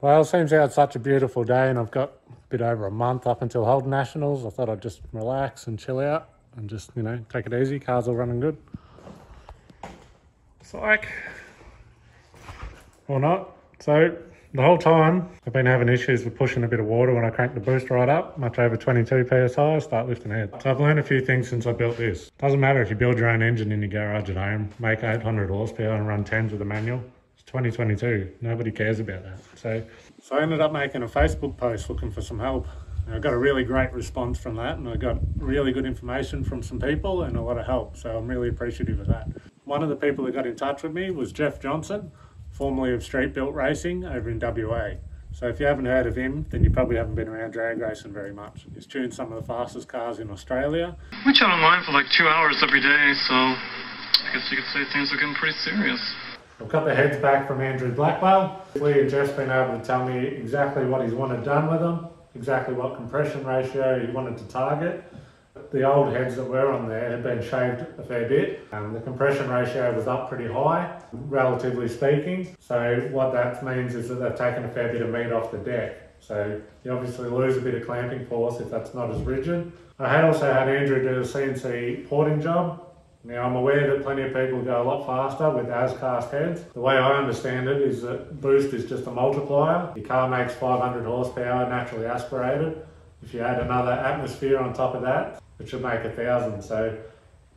Well, it seems out such a beautiful day and I've got a bit over a month up until Holden Nationals. I thought I'd just relax and chill out and just, take it easy. Car's all running good. Psych. Or not. So the whole time I've been having issues with pushing a bit of water when I crank the boost right up, much over 22 PSI, I start lifting head. So I've learned a few things since I built this. Doesn't matter if you build your own engine in your garage at home, make 800 horsepower and run 10s with a manual. 2022, nobody cares about that. So I ended up making a Facebook post looking for some help. I got a really great response from that and I got really good information from some people and a lot of help. So I'm really appreciative of that. One of the people that got in touch with me was Jeff Johnson, formerly of Street Built Racing over in WA. So if you haven't heard of him, then you probably haven't been around drag racing very much. He's tuned some of the fastest cars in Australia. We chat online for like 2 hours every day, so I guess you could say things are getting pretty serious. I've got the heads back from Andrew Blackwell. Lee and Jeff's been able to tell me exactly what he's wanted done with them, exactly what compression ratio he wanted to target. The old heads that were on there had been shaved a fair bit. The compression ratio was up pretty high, relatively speaking. So what that means is that they've taken a fair bit of meat off the deck. So you obviously lose a bit of clamping force if that's not as rigid. I had also had Andrew do a CNC porting job. Now I'm aware that plenty of people go a lot faster with as-cast heads. The way I understand it is that boost is just a multiplier. Your car makes 500 horsepower naturally aspirated. If you add another atmosphere on top of that, it should make 1,000. So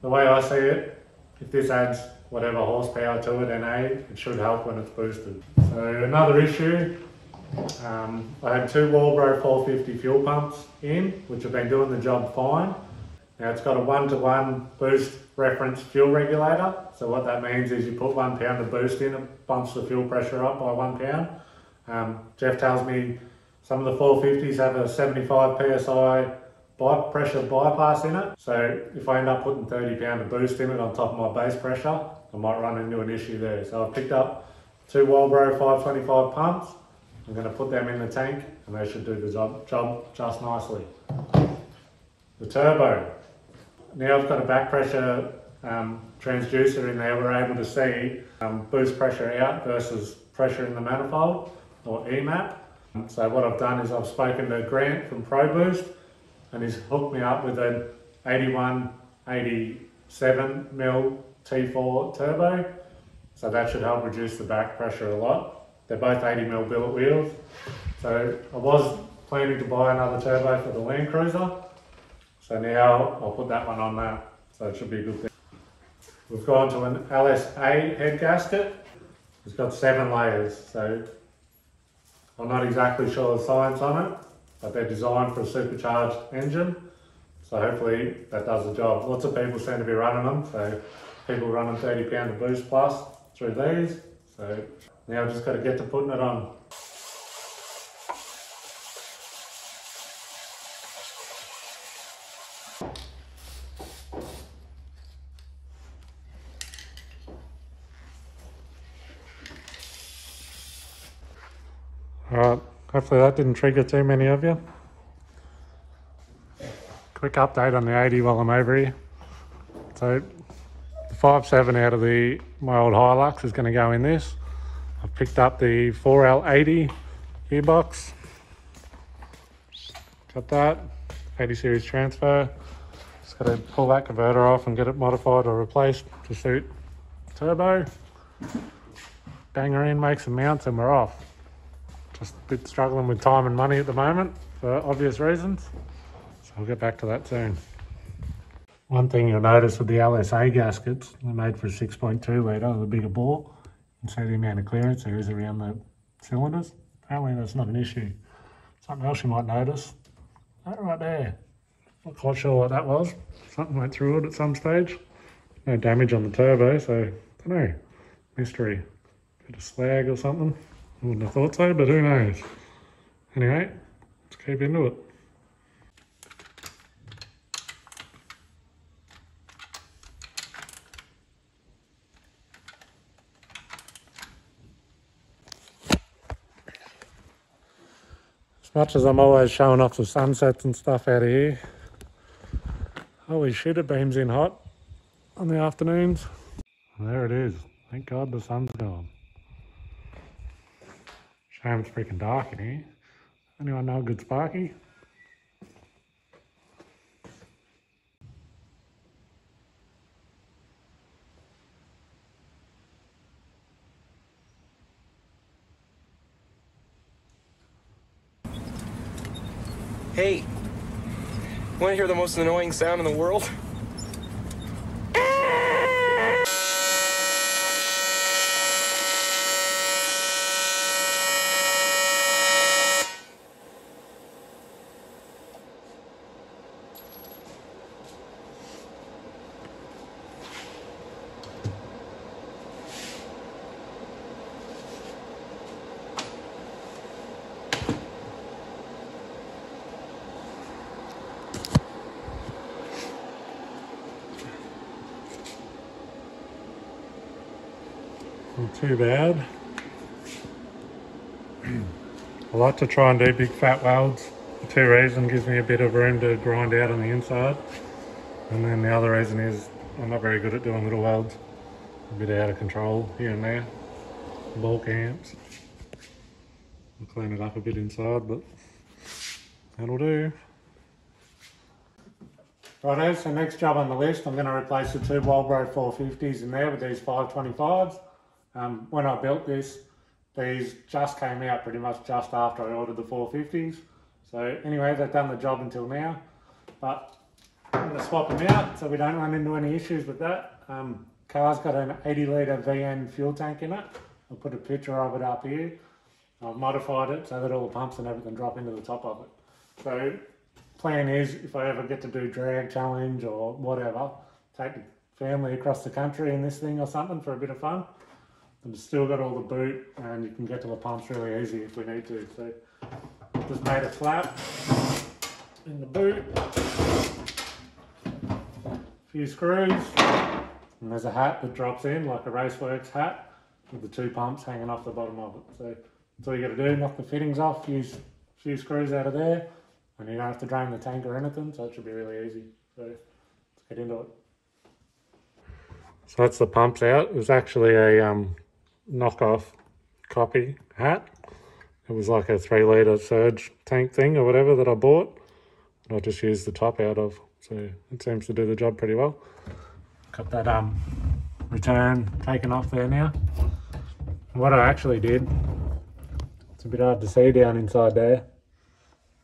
the way I see it, if this adds whatever horsepower to it, NA, it should help when it's boosted. So another issue, I had 2 LOWBLO 450 fuel pumps in, which have been doing the job fine. Now it's got a 1-to-1 boost reference fuel regulator. So what that means is you put 1 pound of boost in, it bumps the fuel pressure up by 1 pound. Jeff tells me some of the 450s have a 75 PSI pressure bypass in it. So if I end up putting 30 pound of boost in it on top of my base pressure, I might run into an issue there. So I've picked up 2 LOWBLO 525 pumps. I'm going to put them in the tank and they should do the job just nicely. The turbo. Now I've got a back pressure transducer in there. We're able to see boost pressure out versus pressure in the manifold, or EMAP. So what I've done is I've spoken to Grant from ProBoost and he's hooked me up with an 81-87mm T4 turbo. So that should help reduce the back pressure a lot. They're both 80mm billet wheels. So I was planning to buy another turbo for the Land Cruiser. So now I'll put that one on that, so it should be a good thing. We've gone to an LSA head gasket. It's got 7 layers, so I'm not exactly sure the science on it, but they're designed for a supercharged engine. So hopefully that does the job. Lots of people seem to be running them, so people running 30 pound of boost plus through these. So now I've just got to get to putting it on. Alright, hopefully that didn't trigger too many of you. Quick update on the 80 while I'm over here. So the 5.7 out of my old Hilux is going to go in this. I've picked up the 4L80 gearbox. Got that, 80 series transfer. Just got to pull that converter off and get it modified or replaced to suit turbo. Bang her in, make some mounts and we're off. Just a bit struggling with time and money at the moment for obvious reasons. So I'll get back to that soon. One thing you'll notice with the LSA gaskets, they're made for a 6.2 litre, the bigger bore. You can see the amount of clearance there is around the cylinders. Apparently that's not an issue. Something else you might notice, that right there. Not quite sure what that was. Something went through it at some stage. No damage on the turbo, so I don't know. Mystery. Bit of slag or something. I wouldn't have thought so, but who knows. Anyway, let's keep into it. As much as I'm always showing off the sunsets and stuff out of here, holy shit, it beams in hot on the afternoons. And there it is. Thank God the sun's gone. Shame it's freaking dark in here. Anyone know a good sparky? Hey, want to hear the most annoying sound in the world? Not too bad. I like to try and do big fat welds for two reasons. Gives me a bit of room to grind out on the inside, and then the other reason is I'm not very good at doing little welds. A bit out of control here and there. Bulk amps. I'll clean it up a bit inside, but that'll do. Righto, so next job on the list, I'm going to replace the two LOWBLO 450s in there with these 525s. When I built this, these just came out pretty much just after I ordered the 450s. So anyway, they've done the job until now, but I'm going to swap them out so we don't run into any issues with that. Car's got an 80 litre VN fuel tank in it. I'll put a picture of it up here. I've modified it so that all the pumps and everything drop into the top of it. So plan is, if I ever get to do drag challenge or whatever, take the family across the country in this thing or something for a bit of fun. And it's still got all the boot, and you can get to the pumps really easy if we need to. So just made a flap in the boot, a few screws, and there's a hat that drops in like a Raceworks hat with the two pumps hanging off the bottom of it. So that's all you got to do, knock the fittings off, use a few screws out of there, and you don't have to drain the tank or anything, so it should be really easy. So let's get into it. So that's the pumps out. It was actually a knockoff copy hat. It was like a 3 litre surge tank thing or whatever that I bought. And I just used the top out of, so it seems to do the job pretty well. Got that return taken off there now. What I actually did, it's a bit hard to see down inside there.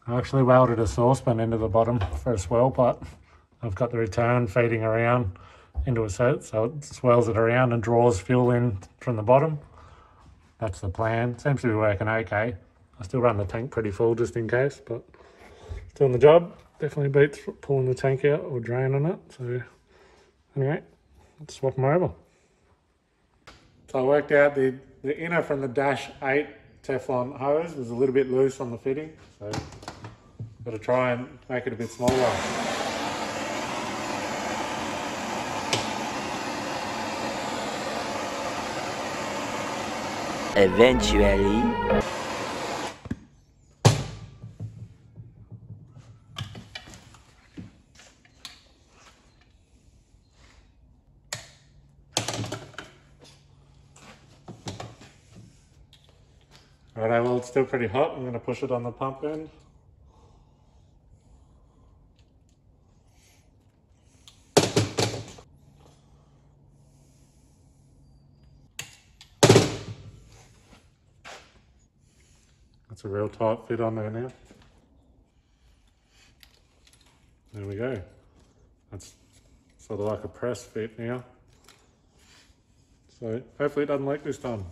I actually welded a saucepan into the bottom for a swell pot. I've got the return feeding around into a set, so it swells it around and draws fuel in from the bottom. That's the plan. Seems to be working okay. I still run the tank pretty full just in case, but it's doing the job. Definitely beats pulling the tank out or draining it. So anyway, let's swap them over. So I worked out the inner from the Dash 8 Teflon hose was a little bit loose on the fitting, so got to try and make it a bit smaller. Eventually. Alright, well, it's still pretty hot. I'm going to push it on the pump end. That's a real tight fit on there now. There we go. That's sort of like a press fit now. So hopefully it doesn't leak this time.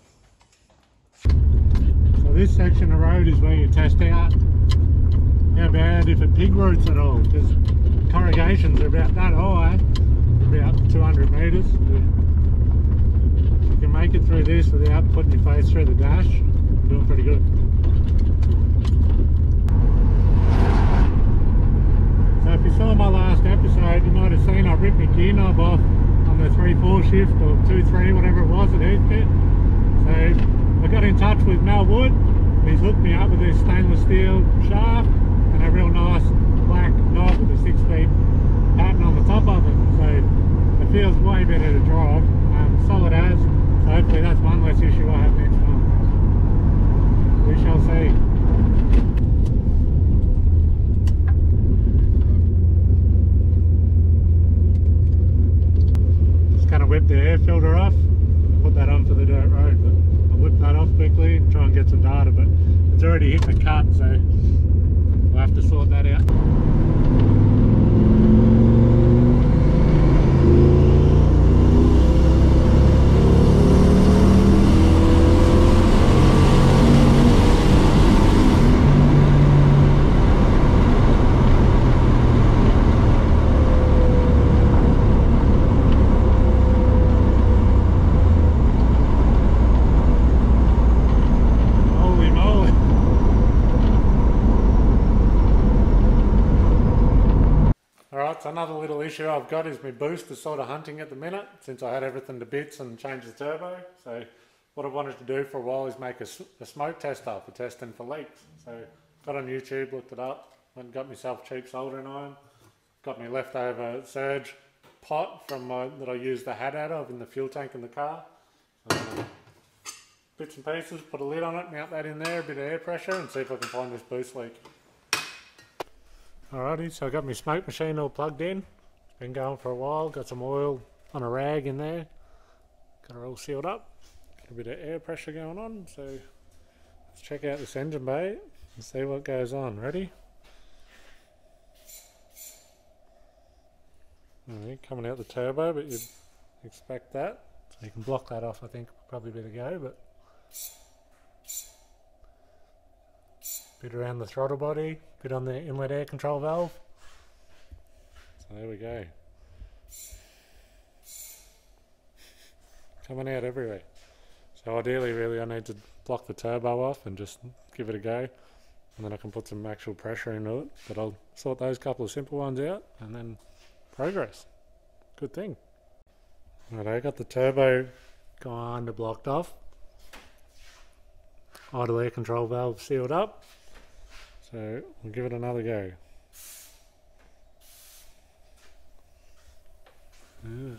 So this section of road is where you test out how bad if it pig roots at all, because corrugations are about that high, about 200 metres. If you can make it through this without putting your face through the dash, you're doing pretty good. So if you saw my last episode, you might have seen I ripped my gear knob off on the 3-4 shift or 2-3, whatever it was at Heathcote. So I got in touch with Mel Wood. He's hooked me up with this stainless steel shaft and a real nice black knob with a 6-speed pattern on the top of it. So it feels way better to drive. Solid as. So hopefully that's one less issue I have next time. We get some data, but it's already hit the cut, so we'll have to sort that out. Alright, so another little issue I've got is my boost is sort of hunting at the minute since I had everything to bits and changed the turbo. So what I wanted to do for a while is make a smoke tester for testing for leaks. So got on YouTube, looked it up, went and got myself cheap soldering iron, got my leftover surge pot from that I used the hat out of in the fuel tank in the car. Bits and pieces, put a lid on it, mount that in there, a bit of air pressure, and see if I can find this boost leak. Alrighty, so I got my smoke machine all plugged in. It's been going for a while, got some oil on a rag in there. Got it all sealed up. Got a bit of air pressure going on, so let's check out this engine bay and see what goes on. Ready? Alright, coming out the turbo, but you'd expect that. So you can block that off, I think, probably be the go, but bit around the throttle body, bit on the inlet air control valve. So there we go. Coming out everywhere. So ideally really I need to block the turbo off and just give it a go, and then I can put some actual pressure into it. But I'll sort those couple of simple ones out and then progress. Good thing. Right, I got the turbo kind of blocked off. Idle air control valve sealed up. So we'll give it another go. Yeah.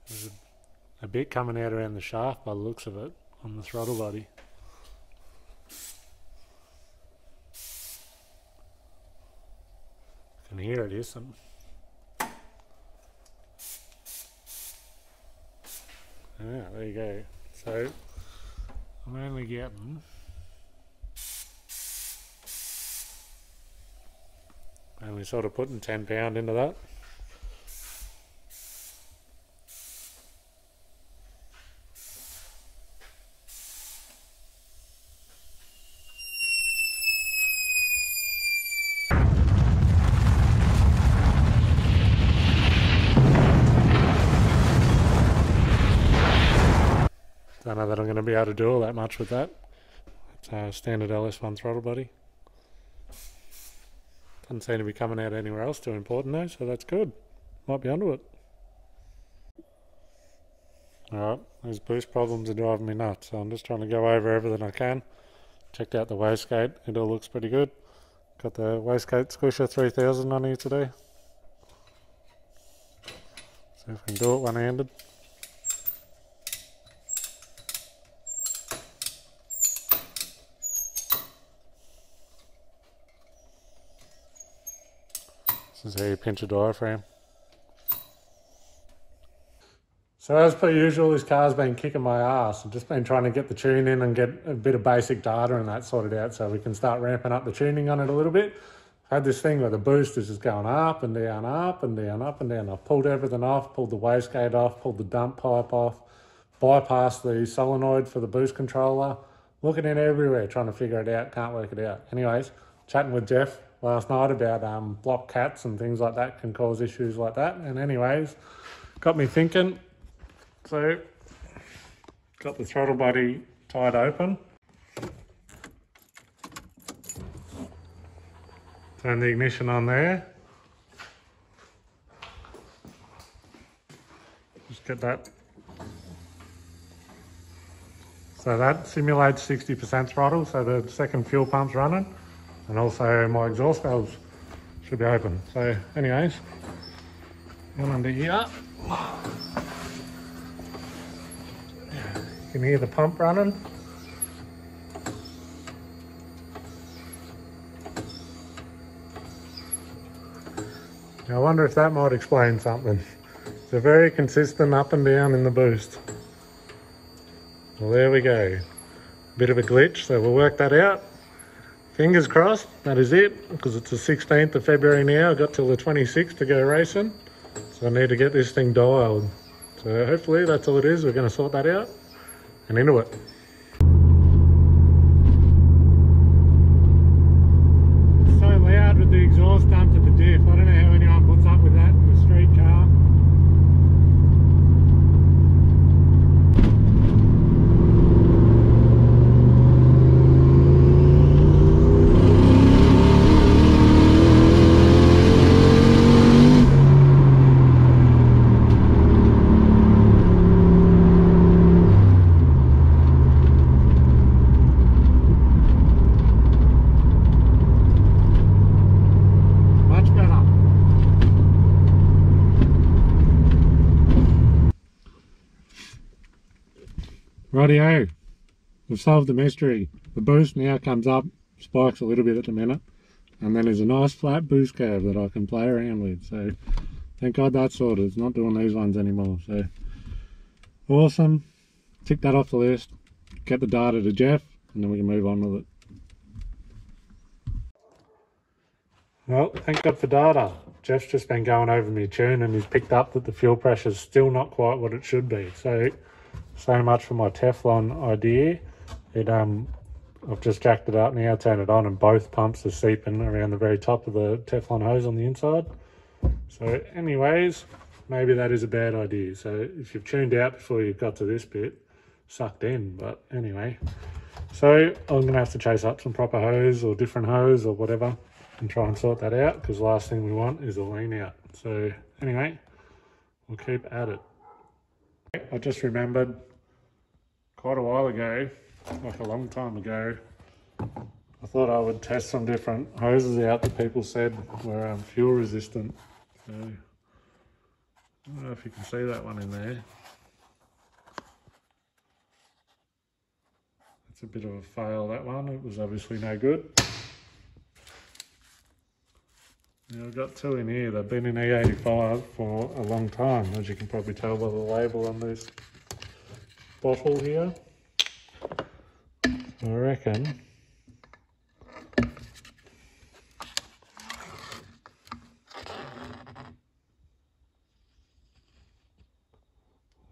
There's a bit coming out around the shaft by the looks of it on the throttle body. I can hear it hissing. Yeah, there you go. So I'm only getting sort of putting 10 pound into that. Don't know that I'm going to be able to do all that much with that. It's a standard LS1 throttle body. Doesn't seem to be coming out anywhere else too important though, so that's good. Might be onto it. Alright, these boost problems are driving me nuts, so I'm just trying to go over everything I can. Checked out the wastegate, it all looks pretty good. Got the wastegate Squisher 3000 on here today. See if we can do it one-handed. This is how you pinch a diaphragm. So as per usual, this car's been kicking my ass. I've just been trying to get the tune in and get a bit of basic data and that sorted out so we can start ramping up the tuning on it a little bit. I had this thing where the boost is just going up and down, up and down, up and down. I've pulled everything off, pulled the wastegate off, pulled the dump pipe off, bypassed the solenoid for the boost controller, looking in everywhere, trying to figure it out, can't work it out. Anyways, chatting with Jeff last night about block cats and things like that can cause issues like that. And anyways, got me thinking. So, got the throttle body tied open. Turn the ignition on there. Just get that. So that simulates 60% throttle, so the second fuel pump's running. And also my exhaust valves should be open. So anyways, one under here. You can hear the pump running. Now I wonder if that might explain something. They're very consistent up and down in the boost. Well, there we go. Bit of a glitch, so we'll work that out. Fingers crossed, that is it, because it's the 16th of February now. I've got till the 26th to go racing, so I need to get this thing dialed. So hopefully that's all it is. We're going to sort that out and into it. It's so loud with the exhaust dumped at the diff. I don't know how anyone puts up with that in a street car. Rightio, we've solved the mystery. The boost now comes up, spikes a little bit at the minute, and then there's a nice flat boost curve that I can play around with. So thank God that's sorted. It's not doing these ones anymore. So awesome. Tick that off the list. Get the data to Jeff, and then we can move on with it. Well, thank God for data. Jeff's just been going over my tune and he's picked up that the fuel pressure's still not quite what it should be. So much for my Teflon idea. I've just jacked it up now, turned it on, and both pumps are seeping around the very top of the Teflon hose on the inside. So anyways, maybe that is a bad idea. So if you've tuned out before you've got to this bit, sucked in. But anyway, so I'm gonna have to chase up some proper hose or different hose or whatever and try and sort that out, because the last thing we want is a lean out. So anyway, we'll keep at it. I just remembered quite a while ago, like a long time ago, I thought I would test some different hoses out that people said were fuel resistant. So I don't know if you can see that one in there. It's a bit of a fail, that one. It was obviously no good. Now I've got two in here. They've been in E85 for a long time, as you can probably tell by the label on this bottle here. So I reckon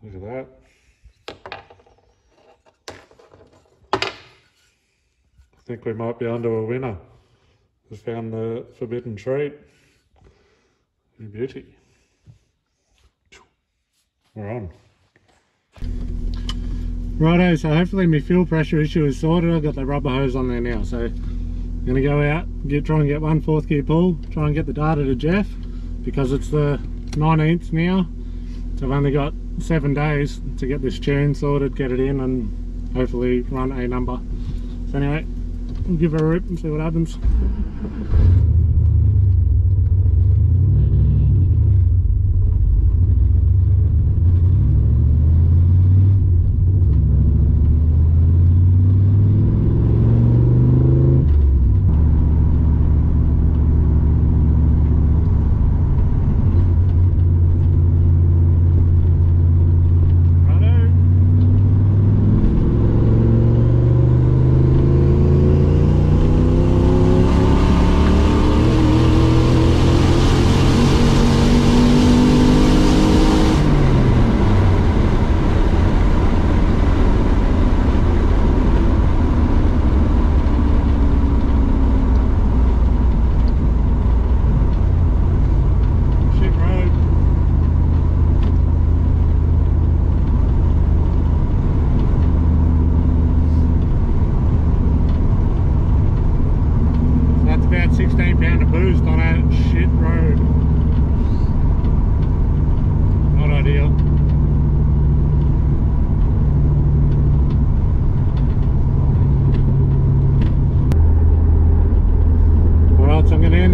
look at that. I think we might be onto a winner. We found the forbidden treat. Beauty. We're on. Righto, so hopefully my fuel pressure issue is sorted. I've got the rubber hose on there now, so I'm going to go out, try and get one 4th gear pull, try and get the data to Jeff, because it's the 19th now, so I've only got 7 days to get this tune sorted, get it in, and hopefully run a number. So anyway, we'll give her a rip and see what happens.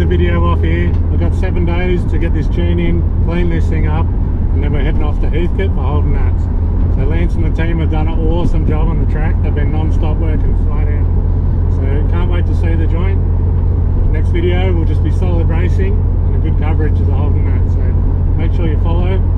Video off here. I've got 7 days to get this tune in, clean this thing up, and then we're heading off to Heathcote for Holden Nats. So Lance and the team have done an awesome job on the track. They've been non-stop working flat out. So can't wait to see the joint. Next video will just be solid racing and a good coverage of the Holden Nats. So make sure you follow.